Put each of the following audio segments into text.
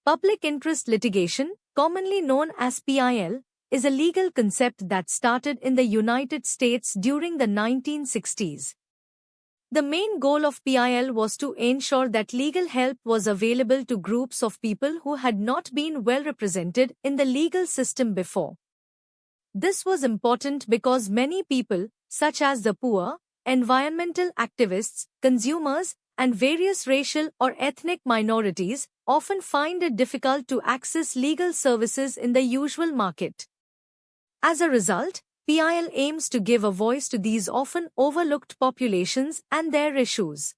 Public interest litigation, commonly known as PIL, is a legal concept that started in the United States during the 1960s. The main goal of PIL was to ensure that legal help was available to groups of people who had not been well represented in the legal system before. This was important because many people, such as the poor, environmental activists, consumers, and various racial or ethnic minorities, often find it difficult to access legal services in the usual market. As a result, PIL aims to give a voice to these often overlooked populations and their issues.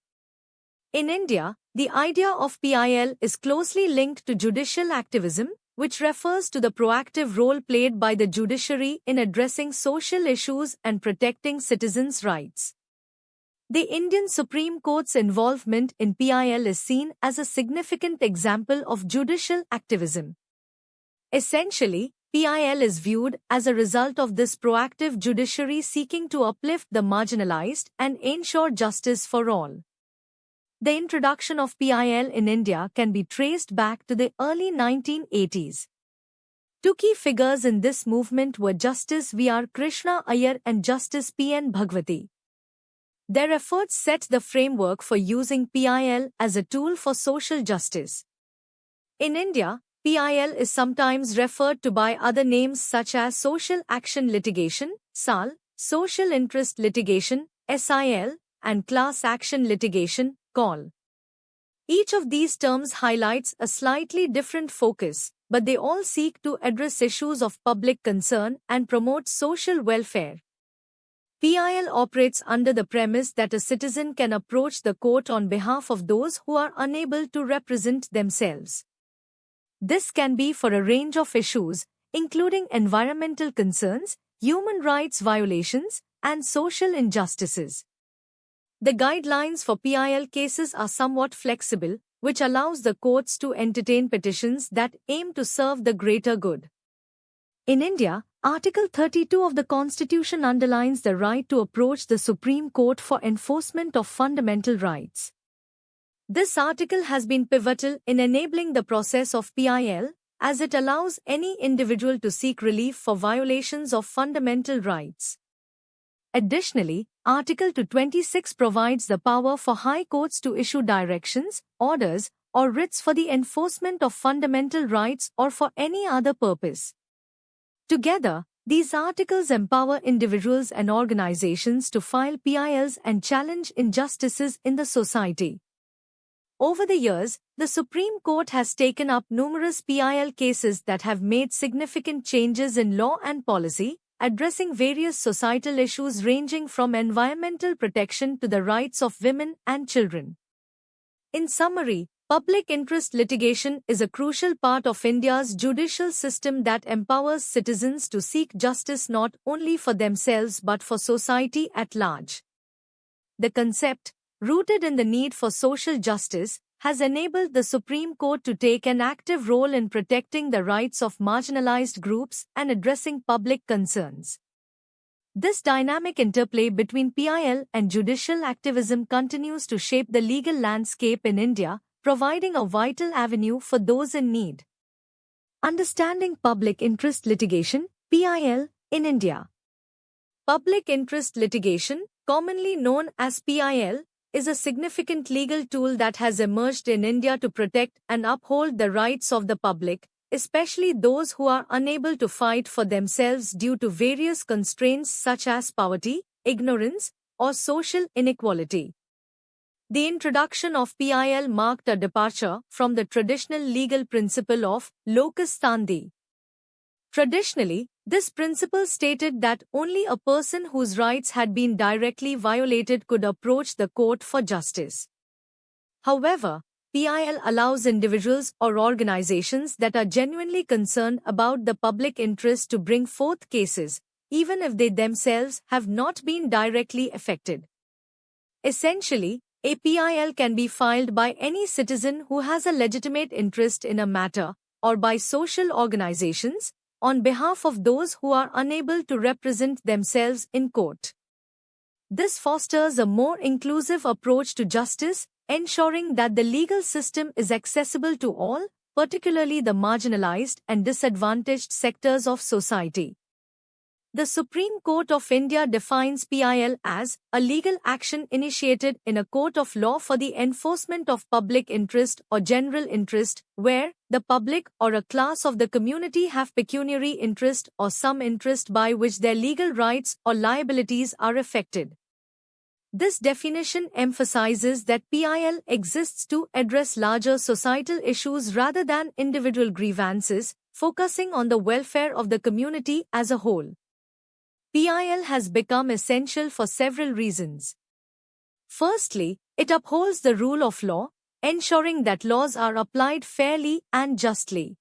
In India, the idea of PIL is closely linked to judicial activism, which refers to the proactive role played by the judiciary in addressing social issues and protecting citizens' rights. The Indian Supreme Court's involvement in PIL is seen as a significant example of judicial activism. Essentially, PIL is viewed as a result of this proactive judiciary seeking to uplift the marginalized and ensure justice for all. The introduction of PIL in India can be traced back to the early 1980s. Two key figures in this movement were Justice V.R. Krishna Iyer and Justice P.N. Bhagwati. Their efforts set the framework for using PIL as a tool for social justice. In India, PIL is sometimes referred to by other names such as social action litigation, SAL, social interest litigation, SIL, and class action litigation, CAL. Each of these terms highlights a slightly different focus, but they all seek to address issues of public concern and promote social welfare. PIL operates under the premise that a citizen can approach the court on behalf of those who are unable to represent themselves. This can be for a range of issues, including environmental concerns, human rights violations, and social injustices. The guidelines for PIL cases are somewhat flexible, which allows the courts to entertain petitions that aim to serve the greater good. In India, Article 32 of the Constitution underlines the right to approach the Supreme Court for enforcement of fundamental rights. This article has been pivotal in enabling the process of PIL, as it allows any individual to seek relief for violations of fundamental rights. Additionally, Article 226 provides the power for high courts to issue directions, orders, or writs for the enforcement of fundamental rights or for any other purpose. Together, these articles empower individuals and organizations to file PILs and challenge injustices in the society. Over the years, the Supreme Court has taken up numerous PIL cases that have made significant changes in law and policy, addressing various societal issues ranging from environmental protection to the rights of women and children. In summary, public interest litigation is a crucial part of India's judicial system that empowers citizens to seek justice not only for themselves but for society at large. The concept, rooted in the need for social justice, has enabled the Supreme Court to take an active role in protecting the rights of marginalized groups and addressing public concerns. This dynamic interplay between PIL and judicial activism continues to shape the legal landscape in India, providing a vital avenue for those in need. Understanding public interest litigation, PIL, in India. Public interest litigation, commonly known as PIL, is a significant legal tool that has emerged in India to protect and uphold the rights of the public, especially those who are unable to fight for themselves due to various constraints such as poverty, ignorance, or social inequality. The introduction of PIL marked a departure from the traditional legal principle of locus standi. Traditionally, this principle stated that only a person whose rights had been directly violated could approach the court for justice. However, PIL allows individuals or organizations that are genuinely concerned about the public interest to bring forth cases, even if they themselves have not been directly affected. Essentially, a PIL can be filed by any citizen who has a legitimate interest in a matter, or by social organizations, on behalf of those who are unable to represent themselves in court. This fosters a more inclusive approach to justice, ensuring that the legal system is accessible to all, particularly the marginalized and disadvantaged sectors of society. The Supreme Court of India defines PIL as a legal action initiated in a court of law for the enforcement of public interest or general interest, where the public or a class of the community have pecuniary interest or some interest by which their legal rights or liabilities are affected. This definition emphasizes that PIL exists to address larger societal issues rather than individual grievances, focusing on the welfare of the community as a whole. PIL has become essential for several reasons. Firstly, it upholds the rule of law, ensuring that laws are applied fairly and justly.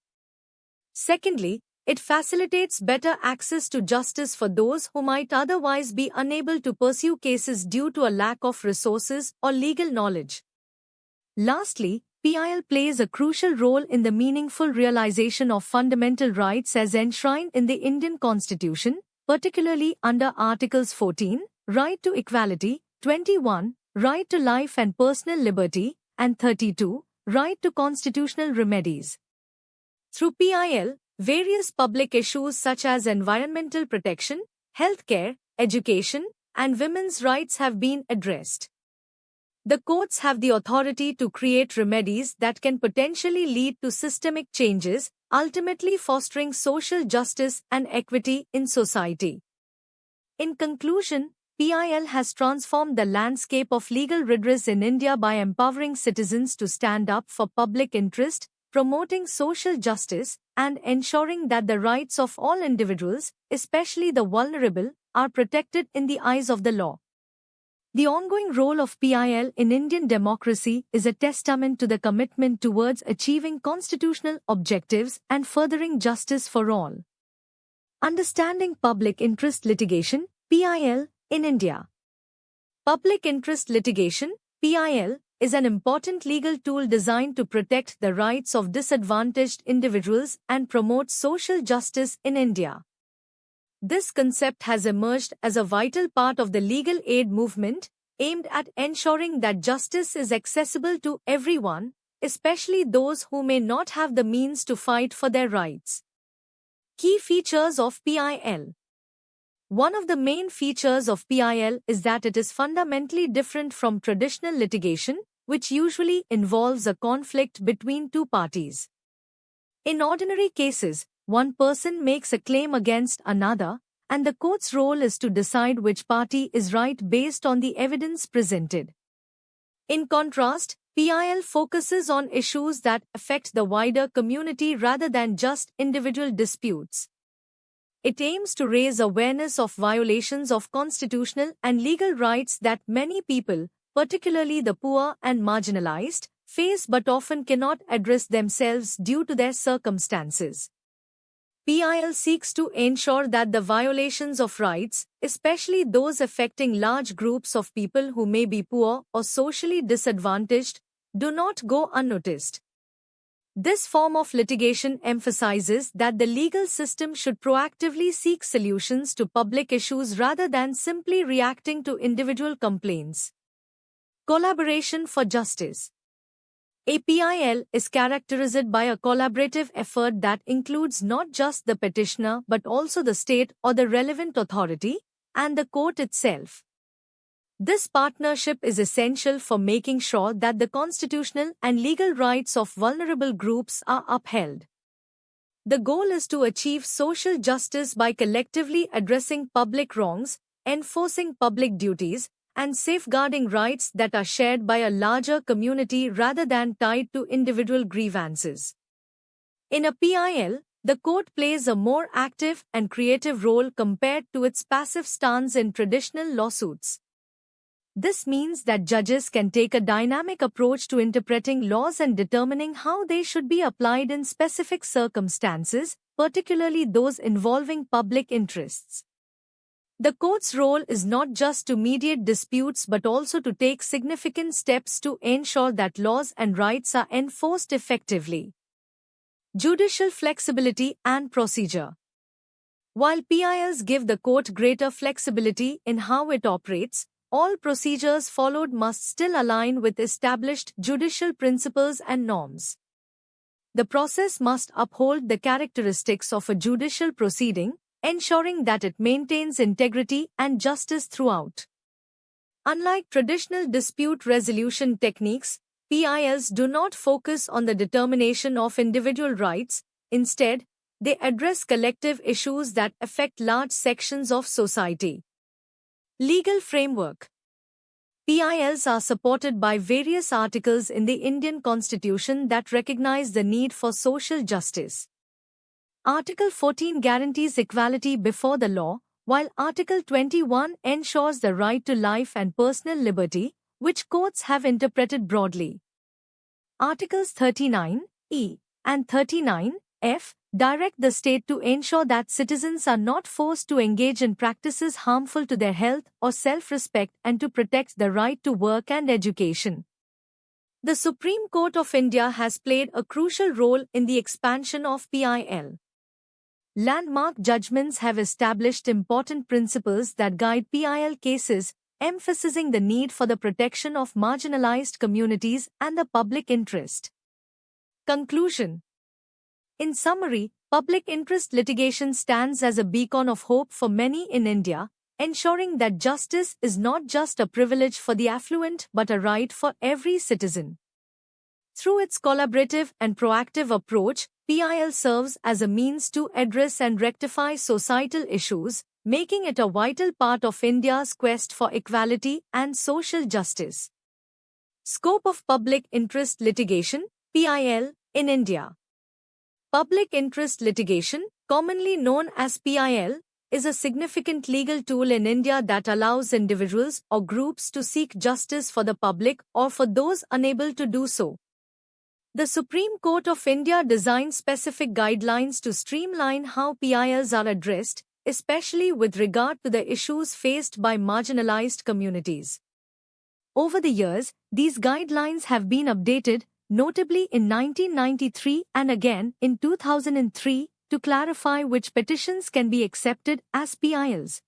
Secondly, it facilitates better access to justice for those who might otherwise be unable to pursue cases due to a lack of resources or legal knowledge. Lastly, PIL plays a crucial role in the meaningful realization of fundamental rights as enshrined in the Indian Constitution, particularly under Articles 14, right to equality, 21, right to life and personal liberty, and 32, right to constitutional remedies. Through PIL, various public issues such as environmental protection, healthcare, education, and women's rights have been addressed. The courts have the authority to create remedies that can potentially lead to systemic changes, ultimately fostering social justice and equity in society. In conclusion, PIL has transformed the landscape of legal redress in India by empowering citizens to stand up for public interest, promoting social justice, and ensuring that the rights of all individuals, especially the vulnerable, are protected in the eyes of the law. The ongoing role of PIL in Indian democracy is a testament to the commitment towards achieving constitutional objectives and furthering justice for all. Understanding public interest litigation, PIL, in India. Public interest litigation, PIL, is an important legal tool designed to protect the rights of disadvantaged individuals and promote social justice in India. This concept has emerged as a vital part of the legal aid movement, aimed at ensuring that justice is accessible to everyone, especially those who may not have the means to fight for their rights. Key features of PIL. One of the main features of PIL is that it is fundamentally different from traditional litigation, which usually involves a conflict between two parties. In ordinary cases, one person makes a claim against another, and the court's role is to decide which party is right based on the evidence presented. In contrast, PIL focuses on issues that affect the wider community rather than just individual disputes. It aims to raise awareness of violations of constitutional and legal rights that many people, particularly the poor and marginalized, face but often cannot address themselves due to their circumstances. PIL seeks to ensure that the violations of rights, especially those affecting large groups of people who may be poor or socially disadvantaged, do not go unnoticed. This form of litigation emphasizes that the legal system should proactively seek solutions to public issues rather than simply reacting to individual complaints. Collaboration for justice. A PIL is characterized by a collaborative effort that includes not just the petitioner but also the state or the relevant authority, and the court itself. This partnership is essential for making sure that the constitutional and legal rights of vulnerable groups are upheld. The goal is to achieve social justice by collectively addressing public wrongs, enforcing public duties, and safeguarding rights that are shared by a larger community rather than tied to individual grievances. In a PIL, the court plays a more active and creative role compared to its passive stance in traditional lawsuits. This means that judges can take a dynamic approach to interpreting laws and determining how they should be applied in specific circumstances, particularly those involving public interests. The court's role is not just to mediate disputes but also to take significant steps to ensure that laws and rights are enforced effectively. Judicial flexibility and procedure. While PILs give the court greater flexibility in how it operates, all procedures followed must still align with established judicial principles and norms. the process must uphold the characteristics of a judicial proceeding, ensuring that it maintains integrity and justice throughout. Unlike traditional dispute resolution techniques, PILs do not focus on the determination of individual rights. Instead, they address collective issues that affect large sections of society. Legal framework. PILs are supported by various articles in the Indian Constitution that recognize the need for social justice. Article 14 guarantees equality before the law, while Article 21 ensures the right to life and personal liberty, which courts have interpreted broadly. Articles 39(e) and 39(f) direct the state to ensure that citizens are not forced to engage in practices harmful to their health or self-respect and to protect the right to work and education. The Supreme Court of India has played a crucial role in the expansion of PIL. Landmark judgments have established important principles that guide PIL cases, emphasizing the need for the protection of marginalized communities and the public interest. Conclusion. In summary, public interest litigation stands as a beacon of hope for many in India, ensuring that justice is not just a privilege for the affluent but a right for every citizen. Through its collaborative and proactive approach, PIL serves as a means to address and rectify societal issues, making it a vital part of India's quest for equality and social justice. Scope of public interest litigation, PIL, in India. Public interest litigation, commonly known as PIL, is a significant legal tool in India that allows individuals or groups to seek justice for the public or for those unable to do so. The Supreme Court of India designed specific guidelines to streamline how PILs are addressed, especially with regard to the issues faced by marginalized communities. Over the years, these guidelines have been updated, notably in 1993 and again in 2003, to clarify which petitions can be accepted as PILs.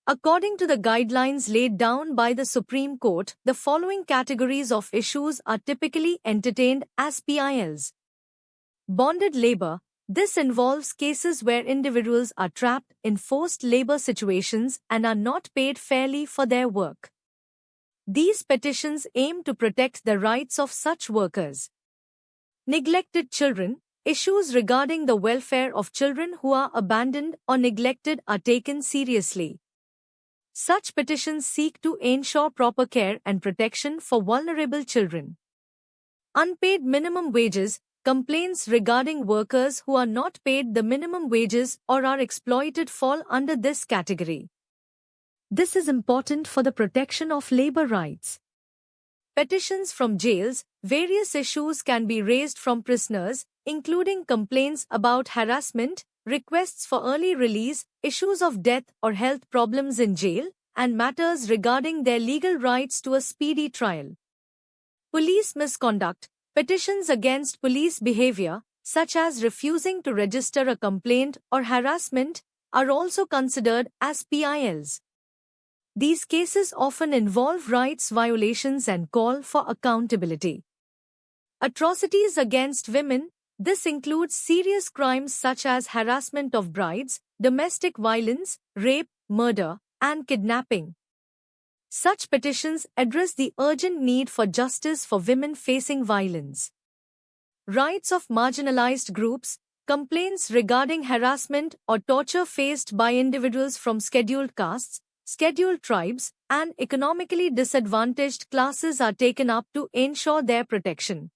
According to the guidelines laid down by the Supreme Court, the following categories of issues are typically entertained as PILs. Bonded labor. This involves cases where individuals are trapped in forced labor situations and are not paid fairly for their work. These petitions aim to protect the rights of such workers. Neglected children. Issues regarding the welfare of children who are abandoned or neglected are taken seriously. Such petitions seek to ensure proper care and protection for vulnerable children. Unpaid minimum wages. Complaints regarding workers who are not paid the minimum wages or are exploited fall under this category. This is important for the protection of labor rights. Petitions from jails. Various issues can be raised from prisoners, including complaints about harassment, requests for early release, issues of death or health problems in jail, and matters regarding their legal rights to a speedy trial. Police misconduct. Petitions against police behavior, such as refusing to register a complaint or harassment, are also considered as PILs. These cases often involve rights violations and call for accountability. Atrocities against women. This includes serious crimes such as harassment of brides, domestic violence, rape, murder, and kidnapping. Such petitions address the urgent need for justice for women facing violence. Rights of marginalized groups. Complaints regarding harassment or torture faced by individuals from scheduled castes, scheduled tribes, and economically disadvantaged classes are taken up to ensure their protection.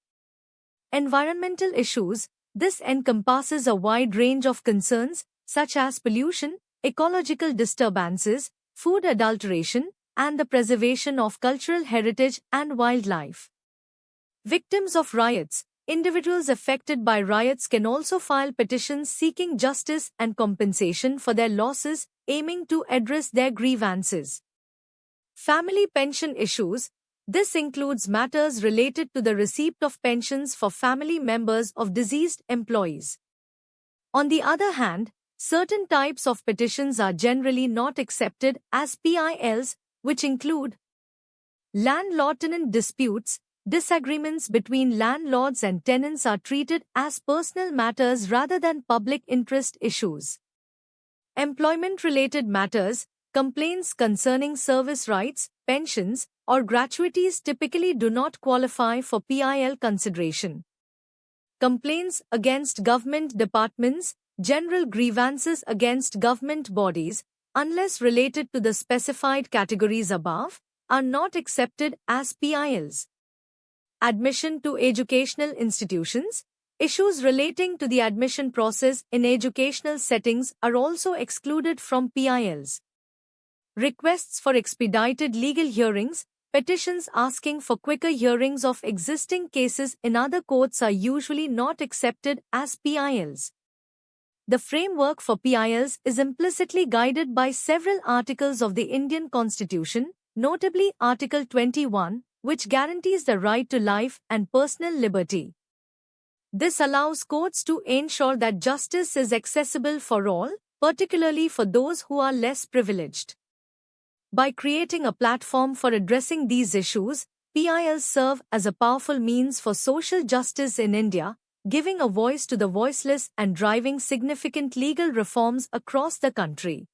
Environmental issues. This encompasses a wide range of concerns, such as pollution, ecological disturbances, food adulteration, and the preservation of cultural heritage and wildlife. Victims of riots. Individuals affected by riots can also file petitions seeking justice and compensation for their losses, aiming to address their grievances. Family pension issues. This includes matters related to the receipt of pensions for family members of deceased employees. On the other hand, certain types of petitions are generally not accepted as PILs, which include landlord-tenant disputes. disagreements between landlords and tenants are treated as personal matters rather than public interest issues. Employment-related matters, complaints concerning service rights, pensions, or gratuities typically do not qualify for PIL consideration. Complaints against government departments, general grievances against government bodies, unless related to the specified categories above, are not accepted as PILs. Admission to educational institutions. Issues relating to the admission process in educational settings are also excluded from PILs. Requests for expedited legal hearings, petitions asking for quicker hearings of existing cases in other courts are usually not accepted as PILs. The framework for PILs is implicitly guided by several articles of the Indian Constitution, notably Article 21, which guarantees the right to life and personal liberty. This allows courts to ensure that justice is accessible for all, particularly for those who are less privileged. By creating a platform for addressing these issues, PILs serve as a powerful means for social justice in India, giving a voice to the voiceless and driving significant legal reforms across the country.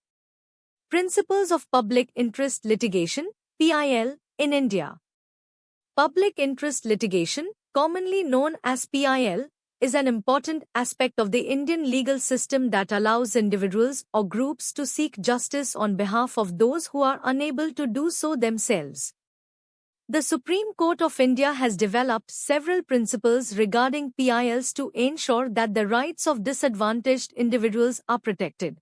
Principles of Public Interest Litigation, PIL, in India. Public interest litigation, commonly known as PIL, is an important aspect of the Indian legal system that allows individuals or groups to seek justice on behalf of those who are unable to do so themselves. The Supreme Court of India has developed several principles regarding PILs to ensure that the rights of disadvantaged individuals are protected.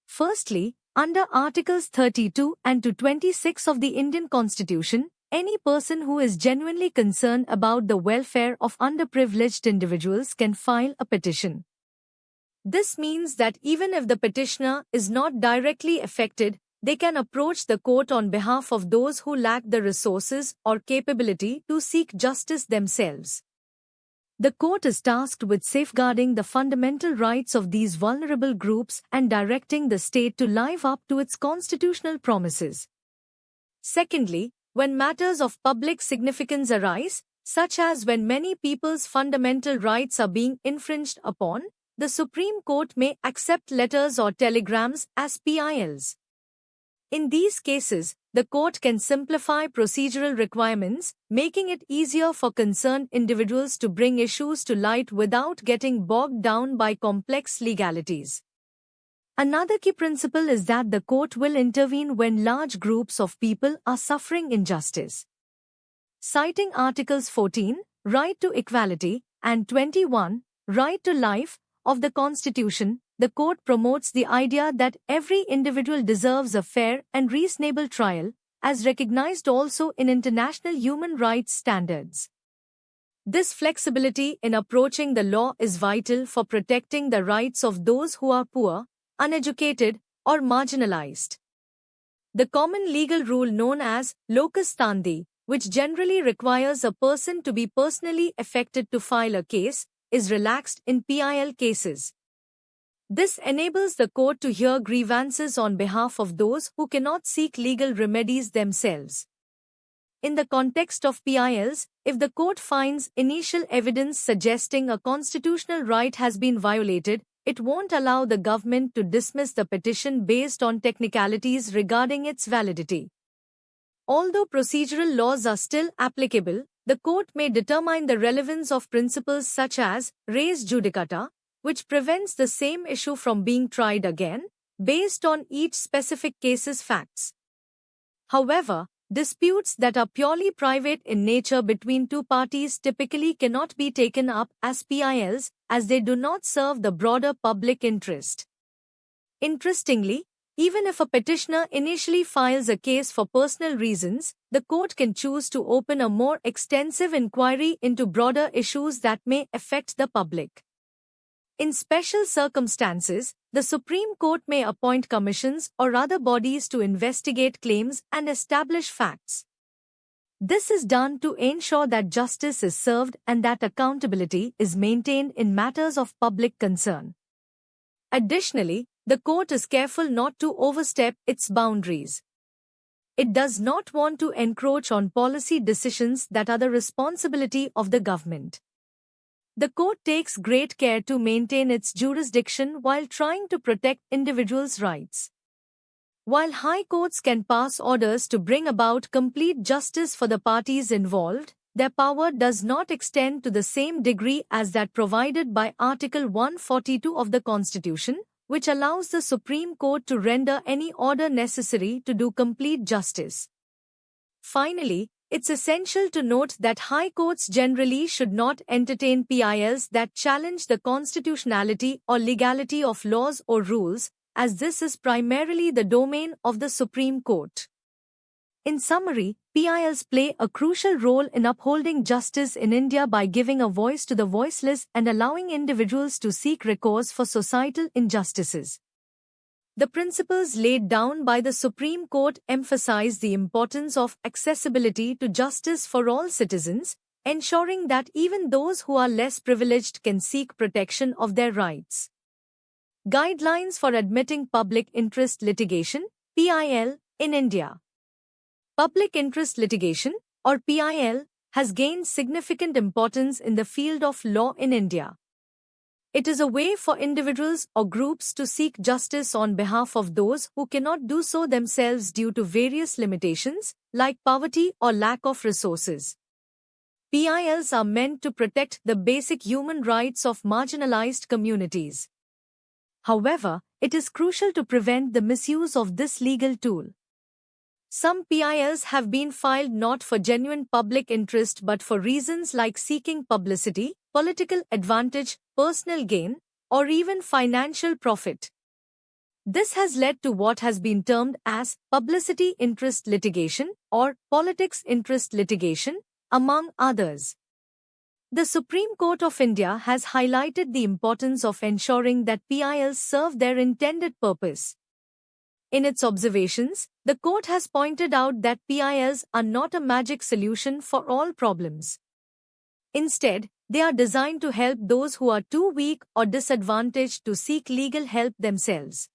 Firstly, under Articles 32 and 26 of the Indian Constitution, any person who is genuinely concerned about the welfare of underprivileged individuals can file a petition. This means that even if the petitioner is not directly affected, they can approach the court on behalf of those who lack the resources or capability to seek justice themselves. The court is tasked with safeguarding the fundamental rights of these vulnerable groups and directing the state to live up to its constitutional promises. Secondly, when matters of public significance arise, such as when many people's fundamental rights are being infringed upon, the Supreme Court may accept letters or telegrams as PILs. In these cases, the court can simplify procedural requirements, making it easier for concerned individuals to bring issues to light without getting bogged down by complex legalities. Another key principle is that the court will intervene when large groups of people are suffering injustice. Citing Articles 14, Right to Equality, and 21, Right to Life, of the Constitution, the court promotes the idea that every individual deserves a fair and reasonable trial, as recognized also in international human rights standards. This flexibility in approaching the law is vital for protecting the rights of those who are poor, uneducated, or marginalized. The common legal rule known as locus standi, which generally requires a person to be personally affected to file a case, is relaxed in PIL cases. This enables the court to hear grievances on behalf of those who cannot seek legal remedies themselves. In the context of PILs, if the court finds initial evidence suggesting a constitutional right has been violated, it won't allow the government to dismiss the petition based on technicalities regarding its validity. Although procedural laws are still applicable, the court may determine the relevance of principles such as res judicata, which prevents the same issue from being tried again, based on each specific case's facts. However, disputes that are purely private in nature between two parties typically cannot be taken up as PILs, as they do not serve the broader public interest. Interestingly, even if a petitioner initially files a case for personal reasons, the court can choose to open a more extensive inquiry into broader issues that may affect the public. In special circumstances, the Supreme Court may appoint commissions or other bodies to investigate claims and establish facts. This is done to ensure that justice is served and that accountability is maintained in matters of public concern. Additionally, the court is careful not to overstep its boundaries. It does not want to encroach on policy decisions that are the responsibility of the government. The court takes great care to maintain its jurisdiction while trying to protect individuals' rights. While high courts can pass orders to bring about complete justice for the parties involved, their power does not extend to the same degree as that provided by Article 142 of the Constitution, which allows the Supreme Court to render any order necessary to do complete justice. Finally, it's essential to note that high courts generally should not entertain PILs that challenge the constitutionality or legality of laws or rules, as this is primarily the domain of the Supreme Court. In summary, PILs play a crucial role in upholding justice in India by giving a voice to the voiceless and allowing individuals to seek recourse for societal injustices. The principles laid down by the Supreme Court emphasize the importance of accessibility to justice for all citizens, ensuring that even those who are less privileged can seek protection of their rights. Guidelines for admitting public interest litigation, PIL, in India. Public interest litigation, or PIL, has gained significant importance in the field of law in India. It is a way for individuals or groups to seek justice on behalf of those who cannot do so themselves due to various limitations, like poverty or lack of resources. PILs are meant to protect the basic human rights of marginalized communities. However, it is crucial to prevent the misuse of this legal tool. Some PILs have been filed not for genuine public interest but for reasons like seeking publicity, political advantage, personal gain, or even financial profit. This has led to what has been termed as publicity interest litigation or politics interest litigation, among others. The Supreme Court of India has highlighted the importance of ensuring that PILs serve their intended purpose. In its observations, the court has pointed out that PILs are not a magic solution for all problems. Instead, they are designed to help those who are too weak or disadvantaged to seek legal help themselves.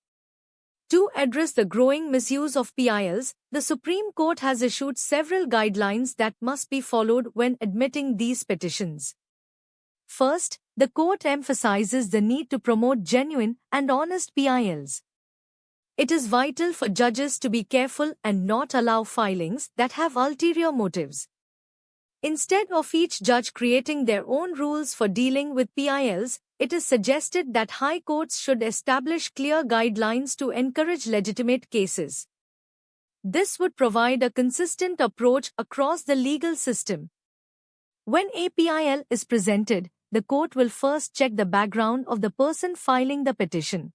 To address the growing misuse of PILs, the Supreme Court has issued several guidelines that must be followed when admitting these petitions. First, the court emphasizes the need to promote genuine and honest PILs. It is vital for judges to be careful and not allow filings that have ulterior motives. Instead of each judge creating their own rules for dealing with PILs, it is suggested that high courts should establish clear guidelines to encourage legitimate cases. This would provide a consistent approach across the legal system. When a PIL is presented, the court will first check the background of the person filing the petition.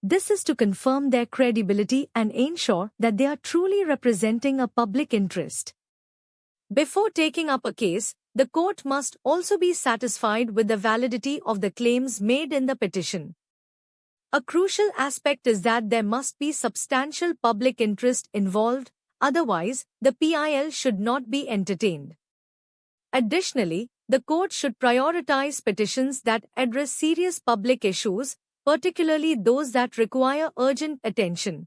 This is to confirm their credibility and ensure that they are truly representing a public interest. Before taking up a case, the court must also be satisfied with the validity of the claims made in the petition. A crucial aspect is that there must be substantial public interest involved, otherwise, the PIL should not be entertained. Additionally, the court should prioritize petitions that address serious public issues, particularly those that require urgent attention.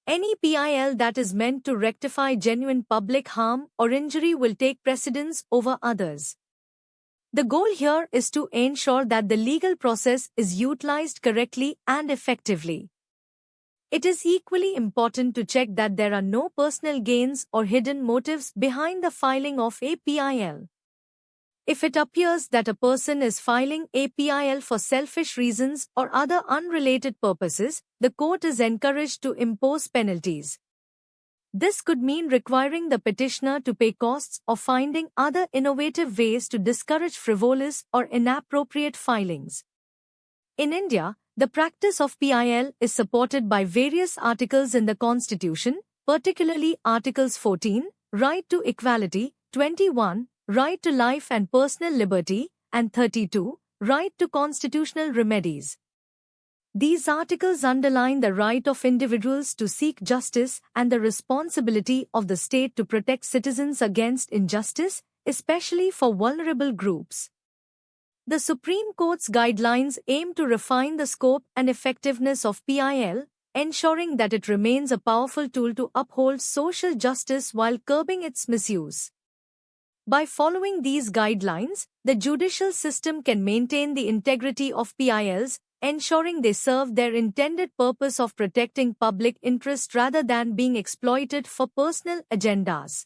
Any PIL that is meant to rectify genuine public harm or injury will take precedence over others. The goal here is to ensure that the legal process is utilized correctly and effectively. It is equally important to check that there are no personal gains or hidden motives behind the filing of a PIL. If it appears that a person is filing a PIL for selfish reasons or other unrelated purposes, the court is encouraged to impose penalties. This could mean requiring the petitioner to pay costs or finding other innovative ways to discourage frivolous or inappropriate filings. In India, the practice of PIL is supported by various articles in the Constitution, particularly Articles 14, Right to Equality, 21, Right to Life and Personal Liberty, and 32, Right to Constitutional Remedies. These articles underline the right of individuals to seek justice and the responsibility of the state to protect citizens against injustice, especially for vulnerable groups. The Supreme Court's guidelines aim to refine the scope and effectiveness of PIL, ensuring that it remains a powerful tool to uphold social justice while curbing its misuse. By following these guidelines, the judicial system can maintain the integrity of PILs, ensuring they serve their intended purpose of protecting public interest rather than being exploited for personal agendas.